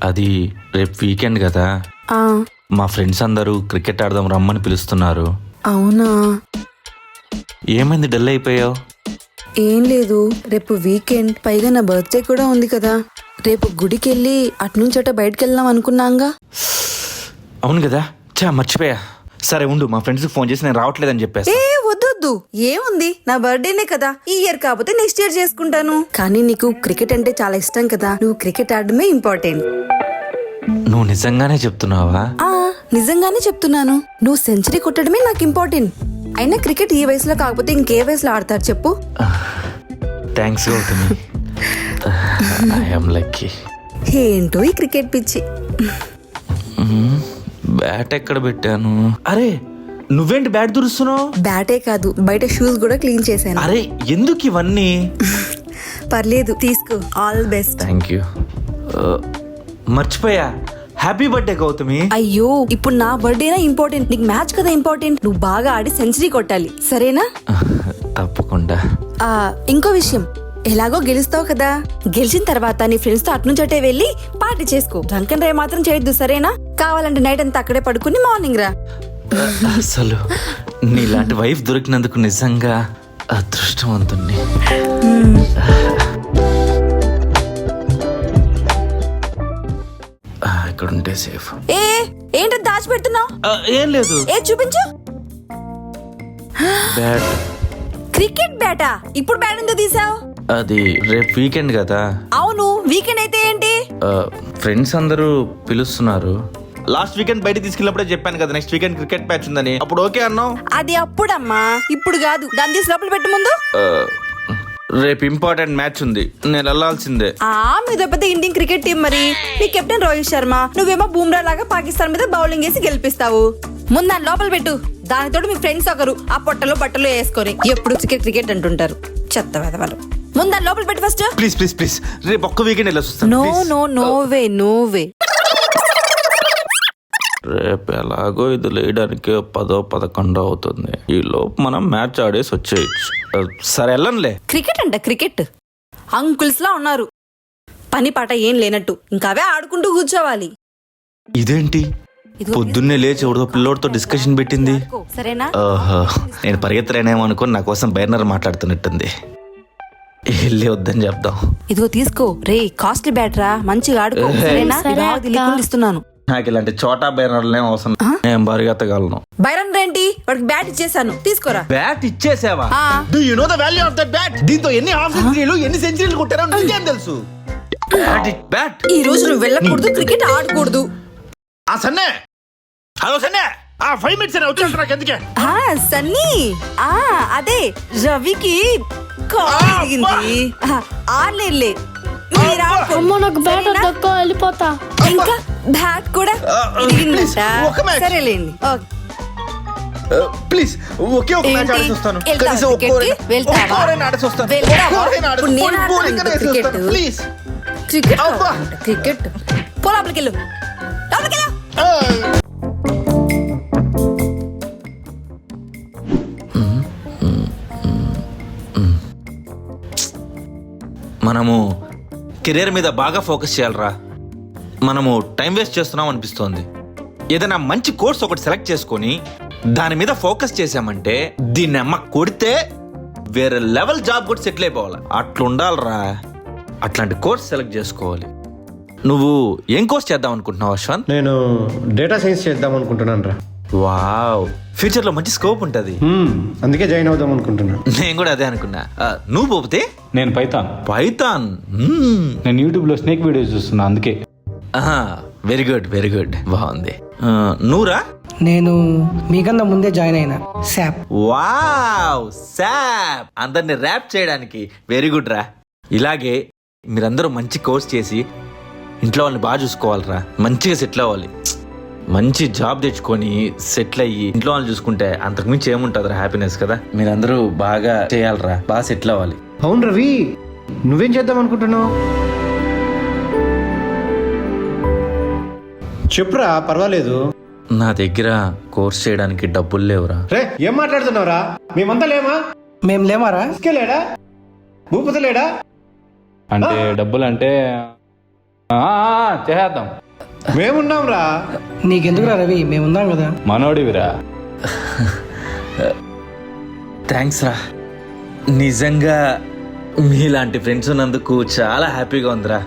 అది రేపు వీకెండ్ కదా, ఆ, మా ఫ్రెండ్స్ అందరూ క్రికెట్ ఆడదాం రమ్మని పిలుస్తున్నారు. అవునా? ఏమైంది డల్ అయిపోయావు? ఏం లేదు, రేపు వీకెండ్, పైగా నా బర్త్డే కూడా ఉంది కదా. రేపు గుడికి వెళ్ళి అట్నుంచట బయటకు వెళ్దాం అనుకున్నాంగా. అవును కదా, మర్చిపోయా. సరే ఉండు, మా ఫ్రెండ్స్కి ఫోన్ చేసి నేను రావట్లేదని చెప్పేసి. ఏ వద్దు, ఏముంది, నా బర్త్డేనే కదా, ఈ ఇయర్ కాకపోతే నెక్స్ట్ ఇయర్ చేసుకుంటాను. కానీ నీకు క్రికెట్ అంటే చాలా ఇష్టం కదా, నువ్వు క్రికెట్ ఆడడమే ఇంపార్టెంట్. నువ్వు నిజంగానే చెప్తున్నావా? ఆ, నిజంగానే చెప్తున్నాను. నువ్వు సెంచరీ కొట్టడమే నాకు ఇంపార్టెంట్. అయినా క్రికెట్ ఈ వయసులో కాకపోతే ఇంకే వయసులో ఆడతారు చెప్పు? థ్యాంక్స్ గౌతమి. I am lucky. ఏంటో ఈ క్రికెట్ పిచ్చి. బ్యాట్ ఎక్కడ పెట్టాను? అరే నువ్వేంటి బ్యాట్ దురుస్తున్నావు? బ్యాటే కాదు, బయట షూస్ కూడా క్లీన్ చేశాను. అరే ఎందుకు ఇవన్నీ? పర్లేదు, తీసుకో. All best. Thank you. మర్చిపోయా, హ్యాపీ బర్త్డే గౌతమి. అయ్యో, ఇప్పుడు నా బర్త్డేనా ఇంపార్టెంట్, నీకు మ్యాచ్ కదా ఇంపార్టెంట్. నువ్వు బాగా ఆడి సెంచరీ కొట్టాలి, సరేనా? తప్పకుండా. ఇంకో విషయం, ఎలాగో గెలుస్తావు కదా, గెలిచిన తర్వాత నీ ఫ్రెండ్స్ తో అట్నుంచటే వెళ్ళి పార్టీ చేసుకో. డ్రంకన్ డ్రైవ్ మాత్రం చేయొద్దు, సరేనా? కావాలంటే నైట్ అంతా అక్కడే పడుకుని మార్నింగ్ రా. అసలు నీలాంటి వైఫ్ దొరికినందుకు నిజంగా అదృష్టవంతుణ్ణి. ఇక్కడ ఉంటే సేఫ్. ఏంటో దాచిపెడుతున్నావు? ఏం లేదు. చూపించు. బ్యాట్. క్రికెట్ బ్యాటా? ఇప్పుడు బ్యాట్ ఎందుకు తీసావు? అది రేపు వీకెండ్ కదా. అవును, వీకెండ్ అయితే ఏంటి? ఫ్రెండ్స్ అందరూ పిలుస్తున్నారు. లాస్ట్ వీకెండ్ బయట తీసుకెళ్ళినప్పుడే చెప్పాను కదా నెక్స్ట్ వీకెండ్ క్రికెట్ మ్యాచ్ ఉందని. అప్పుడు ఓకే అన్నావు. అది అప్పుడమ్మా, ఇప్పుడు కాదు. దాన్ని తీసి లోపల పెట్టు ముందు. రేపు ఇంపార్టెంట్ మ్యాచ్ ఉంది, నేను వెళ్ళాల్సిందే. మీద పెద్ద ఇండియన్ క్రికెట్ టీం, మరి నీ కెప్టెన్ రోహిత్ శర్మ, నువ్వేమో బూమ్రా లాగా పాకిస్తాన్ మీద బౌలింగ్ వేసి గెలిపిస్తావు. ముందు దాన్ని లోపల పెట్టు. దానితోటి మీ ఫ్రెండ్స్ ఒకరు ఆ పొట్టలో బట్టలు వేసుకొని ఎప్పుడు క్రికెట్ అంటుంటారు, చెత్త వెదవాళ్ళు. ముందు దాన్ని లోపల పెట్టు ఫస్ట్. ప్లీజ్ ప్లీజ్ ప్లీజ్, రేపు ఒక్క వీకెండ్ వెళ్ళొస్తాను. నోవే. రేపు ఎలాగో ఇది లేయడానికి 10-11 అవుతుంది. ఈ లోపు మనం మ్యాచ్ ఆడేసి వచ్చేయచ్చు. సరే వెళ్ళనులే. క్రికెట్ అంట క్రికెట్, అంకుల్స్ లా ఉన్నారు, పని పాట ఏం లేనట్టు ఇంకా అవే ఆడుకుంటూ కూర్చోవాలి. ఇదేంటి పొద్దున్నే లేచి ఎవరితో పిల్లోడితో డిస్కషన్ పెట్టింది? సరేనా? నేను పరిగెత్తలేనేమో అనుకుని నా కోసం బైర్నర్ మాట్లాడుతున్నట్టుంది. వెళ్ళి వద్దని చెప్దాం. ఇదిగో తీసుకో రే, కాస్ట్లీ బ్యాట్ రా, మంచిగా ఆడుకో, సరేనా? ఇస్తున్నాను. నాకు ఇలాంటి చోటా బైరన్లు ఏం అవసరం, నేను పరిగెత్తగలను. బైరన్ రేంటి, వాడికి బ్యాట్ ఇచ్చేసాను, తీసుకోరా. బ్యాట్ ఇచ్చేసావా? Do you know the value of that bat? దీంతో ఎన్ని హాఫ్ సెంచరీలు ఎన్ని సెంచరీలు కొట్టారో నీకేం తెలుసు? బ్యాట్ ఈ రోజు నువ్వు వెళ్ళకూడదు, క్రికెట్ ఆడకూడదు. సన్నే, హలో సన్నే, 5 minutes అని వచ్చేస్తా. నాకు ఎందుకే సన్నీ? అదే రవికి కాలింది. ఆడలే, నాకు బ్యాట్ వద్దక్క, వెళ్ళిపోతా. ఇంకా బ్యాట్ కూడా సరేలేండి. ప్లీజ్ ఒకే ఒక మ్యాచ్ ఆడేసి వస్తాను. కనీసం ఒక్కరైనా ఆడేసి వస్తాను. క్రికెట్ పో, లోపలికెళ్ళు. మనము కెరీర్ మీద బాగా ఫోకస్ చేయాలరా. మనము టైం వేస్ట్ చేస్తున్నాం అనిపిస్తోంది. ఏదైనా మంచి కోర్స్ ఒకటి సెలెక్ట్ చేసుకొని దాని మీద ఫోకస్ చేసామంటే దీన్ని అమ్మ కొడితే వేరే లెవెల్ జాబ్ కూడా సెటిల్ అయిపోవాలి. అట్లా ఉండాలరా. అట్లాంటి కోర్స్ సెలెక్ట్ చేసుకోవాలి. నువ్వు ఏం కోర్స్ చేద్దాం అనుకుంటున్నావు అశ్వంత్? నేను డేటా సైన్స్ చేద్దాం అనుకుంటున్నాను రా. వావ్, ఫ్యూచర్ లో మంచి స్కోప్ ఉంటది. అందుకే జాయిన్ అవుదాం అనుకుంటున్నా. నేను కూడా అదే అనుకున్నా. నువ్వు పోతే? నేను పైథాన్. నేను యూట్యూబ్ లో స్నేక్ వీడియోస్ చూస్తున్నా, అందుకే. వెరీ గుడ్, బాగుంది. నువ్వురా? నేను మీకన్నా ముందే జాయిన్ అయినా, శాప్. వావ్, శాప్. అందరిని ర్యాప్ చేయడానికి వెరీ గుడ్ రా. ఇలాగే మీరందరూ మంచి కోర్స్ చేసి ఇంట్లో వాళ్ళని బాగా చూసుకోవాలరా. మంచిగా సెటిల్ అవ్వాలి, మంచి జాబ్ తెచ్చుకొని సెటిల్ అయ్యి ఇంట్లో వాళ్ళని చూసుకుంటే అంతకుమించి ఏముంటుందిరా హ్యాపీనెస్ కదా. మీరందరూ బాగా చేయాలరా, బాగా సెటిల్ అవ్వాలి. అవును రవి, నువ్వేం చేద్దాం అనుకుంటున్నావు? చెప్పురా, పర్వాలేదు. నా దగ్గర కోర్స్ చేయడానికి డబ్బులు లేవురా. రే, ఏం మాట్లాడుతున్నావురా? మేమంతా లేమా? మేము లేమారా? లేడా? భూపతి లేడా? అంటే డబ్బులు అంటే చేద్దాం. మేమున్నాం రా. నీకెందుకురా రవి, మేము ఉందాం కదా. మనోడివిరా. థ్యాంక్స్ రా, నిజంగా మీలాంటి ఫ్రెండ్స్ ఉన్నందుకు చాలా హ్యాపీగా ఉందిరా.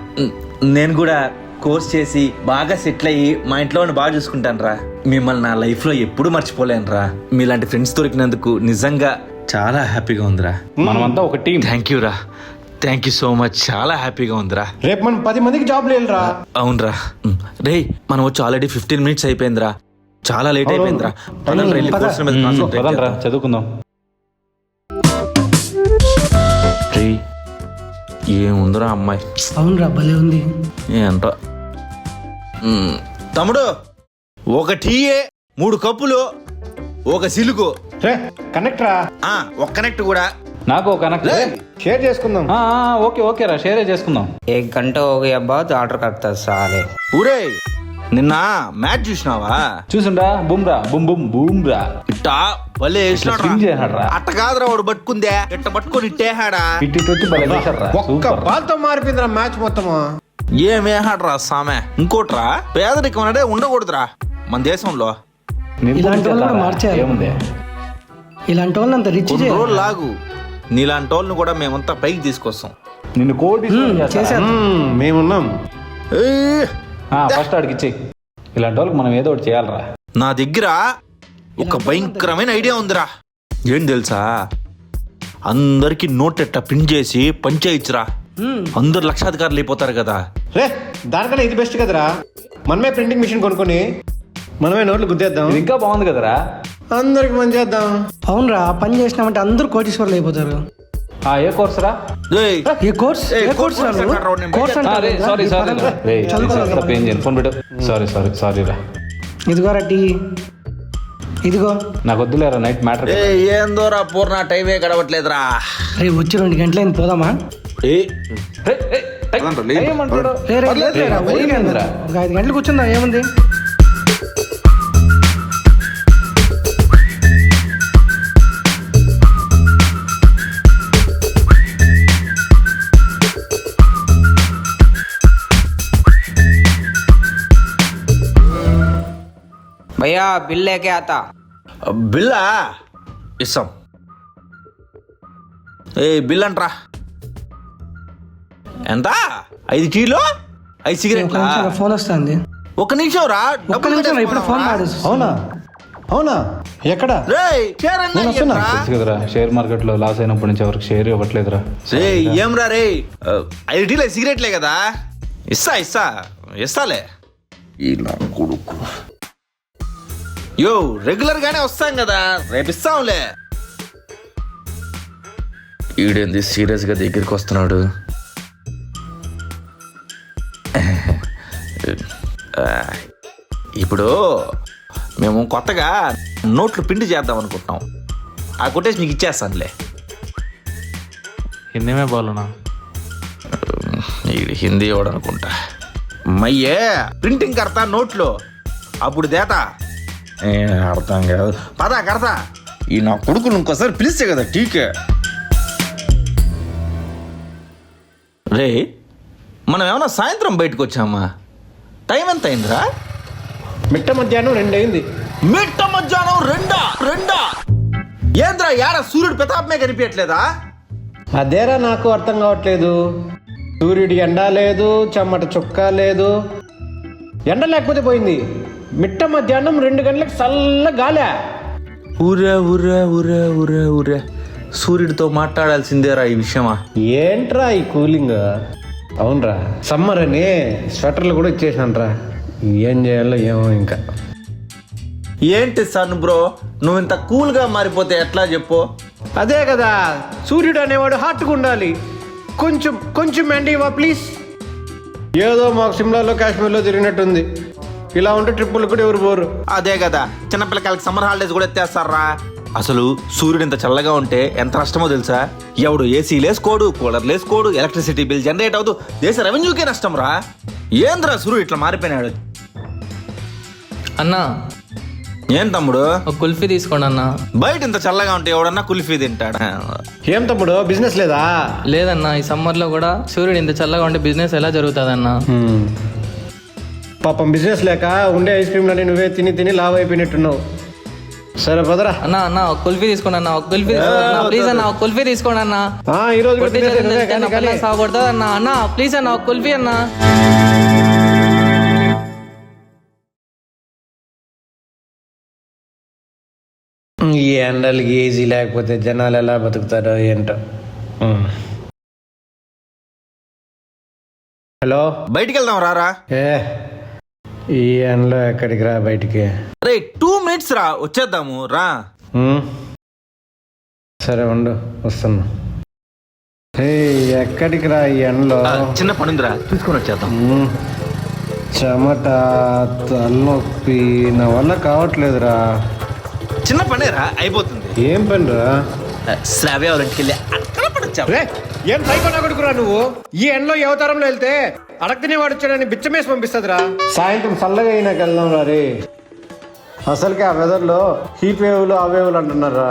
నేను కూడా కోర్స్ చేసి బాగా సెటిల్ అయ్యి మా ఇంట్లో బాగా చూసుకుంటాను రా. మిమ్మల్ని నా లైఫ్లో ఎప్పుడూ మర్చిపోలేను రా. మీలాంటి ఫ్రెండ్స్ దొరికినందుకు నిజంగా చాలా హ్యాపీగా ఉందిరా. మనమంతా ఒక టీం. థ్యాంక్ యూ రా, థ్యాంక్ యూ సో మచ్. చాలా హ్యాపీగా ఉందిరా. రేపు మనం 10 మందికి జాబ్లు వెళ్ళరా. అవునరా. రే మనం వచ్చి ఆల్రెడీ 15 మినిట్స్ అయిపోయిందిరా. చాలా లేట్ అయిపోయిందిరా. పదండ్రా, వెళ్ళి కోర్సుల మీద కాన్సంట్రేట్ పదండ్రా, చేద్దాం. చదువుకుందాం. రే, ఏముందిరా అమ్మాయి, అవునురా, భలే ఉంది. ఏంటో. తమ్ముడు, ఒక టీయే 3 కప్పులు, ఒక సిలుకు, రే కనెక్ట్ రా. ఒక కనెక్ట్ కూడా. నాకు ఒక కనెక్ట్. షేర్ చేసుకుందాం. ఓకే ఓకే రా, షేరే చేసుకుందాం. 1 घंटा हो गया बाद ऑर्डर करता साले। ఊరే, నిన్న మ్యాచ్ చూసినావా? చూసిండ్రా, బుమ్రా బుమ్ బుమ్ బూమ్రా. ఇట్టా భలే వేసినాడు రా. స్వింగ్ చేశాడురా. అట్ట కాదురా, వాడు పట్టుకుందే, ఇట్ట పట్టుకొని ఇట్టేహాడా. ఇట్టి వచ్చి భలే చేశాడురా. ఒక్క సూపర్. బాల్తో మారిపోయిందిరా మ్యాచ్ మొత్తము. ఏమేహాడ్రా సామె. ఇంకోట్రా, పేదరికం అనేదే ఉండకూడదురా మన దేశంలో. ఇలాంటి వాళ్ళని కూడా మార్చేయాలి. ఏముంది? ఇలాంటి వాళ్ళని అంత రిచ్ కొన్ని రోజులు లాగు, నీలాంటి వాళ్ళని కూడా మేమంతా పైకి తీసుకొస్తాం. నిన్ను కోటి చేశారు. మేమున్నాం. ఫస్ట్ ఆడికి ఇచ్చి. ఇలాంటి వాళ్ళకి మనం ఏదో ఒకటి చేయాలరా. నా దగ్గర ఒక భయంకరమైన ఐడియా ఉందిరా. ఏం తెలుసా, అందరికి నోట్ ఎట్ట ప్రింట్ చేసి పంచాయిచ్చురా. అందరు లక్షాధికారులు అయిపోతారు కదా. రే దానికన్నా ఇది బెస్ట్ కదరా. మనమే ప్రింటింగ్ మిషన్ కొనుక్కొని మనమే నోట్లు గుద్దేద్దాం. ఇది ఇంకా బాగుంది కదరా. అందరికి మంచి చేద్దాం. అవునరా, పని చేసినామంటే అందరూ కోటీశ్వర్లు అయిపోతారు. ఏ కోర్స్ రా? ఏయ్, ఏ కోర్స్? ఏయ్, ఏ కోర్స్ రా నువ్వు? కోర్స్ అంటారా? కోర్స్ అంటారా? సారీ సారీ చదువుకోవాలి. ఫోన్ పెట్టు. సారీ రా. ఇదిగోరా టీ, ఇదిగో. నాకు వద్దులేరా, నైట్ మ్యాటర్. ఏయ్, ఏందోరా పూర్ణ, టైమే గడవట్లేదురా. రే వచ్చి 2 గంటలైంది, పోదామా? ఏయ్, ఏమంటాడు? రే రే లేదురా, ఊరికే అందరా. ఒక 5 గంటలు కూర్చుందా, ఏముంది? भैया बिल लेके आता। బిల్లా ఇస్తాం. ఏ బిల్ అంట్రా. ఎంత? 5 టీలో 5 సిగరెట్లా? ఫోన్ వస్తుంది. ఒక నిమిషం రా, ఒక్క నిమిషం, ఇప్పుడు ఫోన్ మాడు. అవునా అవునా ఎక్కడ? రేయ్, షేర్ అన్నా నేను వస్తున్నా. ఇయ్యండ్రా. తెలుసు కదరా, షేర్ మార్కెట్ లో లాస్ అయినప్పటి నుంచి ఎవరికి షేర్ ఇవ్వట్లేదురా. రేయ్, ఏం రా రే, 5 టీలో సిగరెట్లే కదా. ఇస్తాలే. ఇలా కొడుకు. యో, రెగ్యులర్ గానే వస్తాం కదా, రేపు ఇస్తాంలే. ఈడేంది సీరియస్ గా దగ్గరికి వస్తున్నాడు. ఇప్పుడు మేము కొత్తగా నోట్లు పిండి చేద్దాం అనుకుంటున్నాం. ఆ కొట్టేసి మీకు ఇచ్చేస్తానులే. హిందీ మే బోలనా? ఈడు హిందీ వాడు అనుకుంటా. మయ్యే ప్రింటింగ్ కడతా నోట్లో, అప్పుడు దేతా అర్థం కాదు. పదా కడతా. ఈ నా కొడుకులు ఇంకోసారి పిలిస్తే కదా టీకే. రే, మనం ఏమన్నా సాయంత్రం బయటకు వచ్చామా? టైం ఎంత అయిందిరా? మిట్ట మధ్యాహ్నం 2 అయింది. మిట్ట మధ్యాహ్నం రెండా? ఏంద్రా, యాడ సూర్యుడు ప్రతాపమే కనిపించట్లేదా? అదేరా నాకు అర్థం కావట్లేదు. సూర్యుడి ఎండ లేదు, చెమ్మట చుక్క లేదు. ఎండ లేకపోతే పోయింది. మిట్ట మధ్యాహ్నం 2 గంటలకు చల్ల గాలే. ఊరే సూర్యుడితో మాట్లాడాల్సిందేరా ఈ విషయమా. ఏంట్రా ఈ కూలింగ్? అవునరా, సమ్మర్ అని స్వెటర్లు కూడా ఇచ్చేసానరా. ఏం చేయాలో ఏమో ఇంకా. ఏంటి సన్ బ్రో, నువ్వు ఇంత కూల్గా మారిపోతే ఎట్లా చెప్పు? అదే కదా, సూర్యుడు అనేవాడు హాట్గా ఉండాలి. కొంచెం ఎండివా ప్లీజ్. ఏదో మాకు సిమ్లాలో కాశ్మీర్లో తిరిగినట్టుంది. ఇలా ఉంటే ట్రిప్పులు కూడా ఎవరు పోరు. అదే కదా, చిన్నపిల్లకాయలకి సమ్మర్ హాలిడేస్ కూడా ఎత్తేస్తారా. అసలు సూర్యుడు ఇంత చల్లగా ఉంటే ఎంత నష్టమో తెలుసా? ఎవడు ఏసీ లేసుకోడు, కూలర్ లేసుకోడు, ఎలక్ట్రిసిటీ బిల్ జనరేట్ అవుతూ దేశ రెవెన్యూకే నష్టం రా. ఏంద్రా సూర్యుడు ఇట్లా మారిపోయినాడు? అన్నా ఏం తమ్ముడు ఒక కుల్ఫీ తీసుకోండి అన్న. బయట ఇంత చల్లగా ఉంటే ఎవడన్నా కుల్ఫీ తింటాడా? ఏం తమ్ముడు బిజినెస్ లేదా? లేదన్నా, ఈ సమ్మర్లో కూడా సూర్యుడు ఇంత చల్లగా ఉంటే బిజినెస్ ఎలా జరుగుతుందన్నా? పాపం బిజినెస్ లేక ఉండే ఐస్ క్రీమ్లని నువ్వే తిని తిని లావ్ అయిపోయినట్టున్నావు. సరే పదరా. అన్న అన్న ఒక కుల్ఫీ తీసుకోండి అన్న, ఒక కుల్ఫీ ప్లీజ్ అన్న, ఒక కుల్ఫీ తీసుకోండి అన్న. ఈ రోజు కూడా తినేసేయ్ నువ్వే, కానీ కానీ. సాగొడుతుంది అన్న. అన్న ప్లీజ్ అన్న, ఒక కుల్ఫీ అన్న. ఈ ఎండలకి ఏజీ లేకపోతే జనాలు ఎలా బతుకుతారో ఏంటో. హలో, బయటికి వెళ్దాం రారా. ఏ ఈ ఎండలో ఎక్కడికి రా బయటికి? రే 2 minutes రా, వచ్చేద్దాము రా. సరే ఉండు, వస్తున్నా. ఎక్కడికి రా ఈ ఎండలో? చిన్న పనుందిరా, తీసుకొని వచ్చేద్దాం. చెమట, తలనొప్పి, నా వల్ల కావట్లేదురా. చిన్న పనేరా, అయిపోతుంది. ఏం పని రా? శ్రావ్య వాళ్ళ ఇంటికి వెళ్ళి అక్కడ పడొచ్చావు. ఏం సైకోనా కొడుకురా నువ్వు? ఈ ఎండలో ఏ అవతారంలో వెళ్తే అడగతినే వాడు వచ్చాడని బిచ్చమేసి పంపిస్తుందిరా. సాయంత్రం చల్లగా అయినాక వెళ్దాం రా. రే అసలుకే ఆ వెదర్లో హీట్ వేవ్లు ఆ వేవ్లు అంటున్నారా.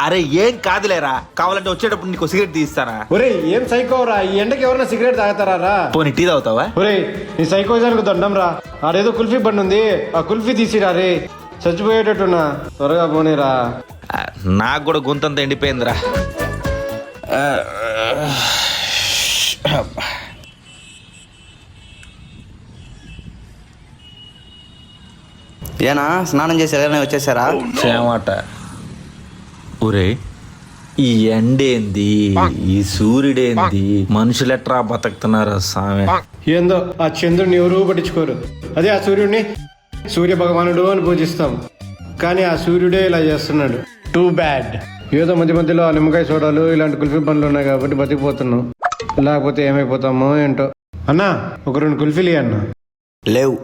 అరే ఏం కాదులేరా, కావాలంటే వచ్చేటప్పుడు నీకు సిగరెట్ తీస్తారా. ఒరే ఏం సైకోరా, ఈ ఎండకి ఎవరైనా సిగరెట్ తాగుతారా రా? పోనీ టీ తాగుతావా? ఒరే నీ సైకోజానికి దండం రా. ఆడేదో కుల్ఫీ బండి ఉంది, ఆ కుల్ఫీ తీసిరా. రే చచ్చిపోయేటట్టున్నా, త్వరగా పోనీరా. నాకు కూడా గొంతంత ఎండిపోయిందిరా. ఏనా స్నానం చేసి ఎలానే వచ్చేసారా? చేమాట. ఒరే ఈ ఎండేంది, ఈ సూర్యుడేంది, మనుషులు ఎట్రా బతుకుతున్నారా సామె? ఏందో ఆ చంద్రుడిని ఎవరూ పట్టించుకోరు. అదే ఆ సూర్యుడిని సూర్య భగవానుడు అని పూజిస్తాం, కానీ ఆ సూర్యుడే ఇలా చేస్తున్నాడు. Too bad. ఏదో మధ్య మధ్యలో ఆ నిమ్మకాయ సోడాలు ఇలాంటి కుల్ఫీ పనులు ఉన్నాయి కాబట్టి బతికిపోతున్నాం, లేకపోతే ఏమైపోతామో ఏంటో. అన్నా ఒక 2 కుల్ఫీలు అన్నా. లేవు.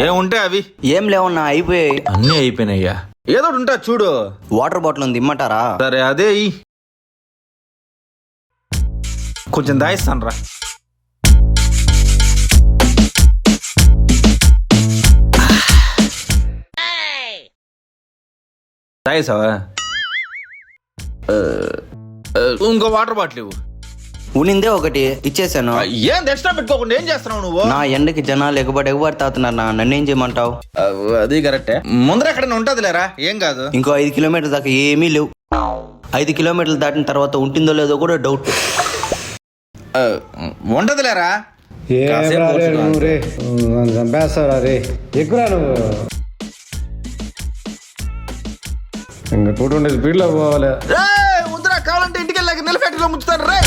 ఏముంటే అవి ఏం లేవన్నా, అయిపోయాయి. అన్నీ అయిపోయినాయ్యా. ఏదో ఒకటి ఉంటా చూడు. వాటర్ బాటిల్ ఉంది, ఇమ్మంటారా? సరే అదే కొంచెం దాయిస్తాను రా. దాయిసావా? ఇంకో వాటర్ బాటిల్ ఇవ్వు. ఉనిందే ఒకటి ఇచ్చేసాను. ఏం ఎక్స్ట్రా పెట్టుకోకుండా ఏం చేస్తున్నావు నువ్వు? నా ఎండకి జనాలు ఎగబడి తాగుతున్నారు. నన్ను ఏం చేయమంటావు? అది కరెక్టే, ముందర ఎక్కడైనా ఉంటది లేరా, ఏం కాదు. ఇంకో 5 కిలోమీటర్ల దాకా ఏమీ లేవు. 5 కిలోమీటర్లు దాటిన తర్వాత ఉంటుందో లేదో కూడా డౌట్. ఉంటది లేరా. చంపేస్తారా రే, ఎక్కురా నువ్వు. ఇంకా 220 స్పీడ్లో పోవాలి. ముందర కావాలంటే ఇంటికి వెళ్ళాక నిల ఫ్యాక్టరీలో ముంచుతారు రే.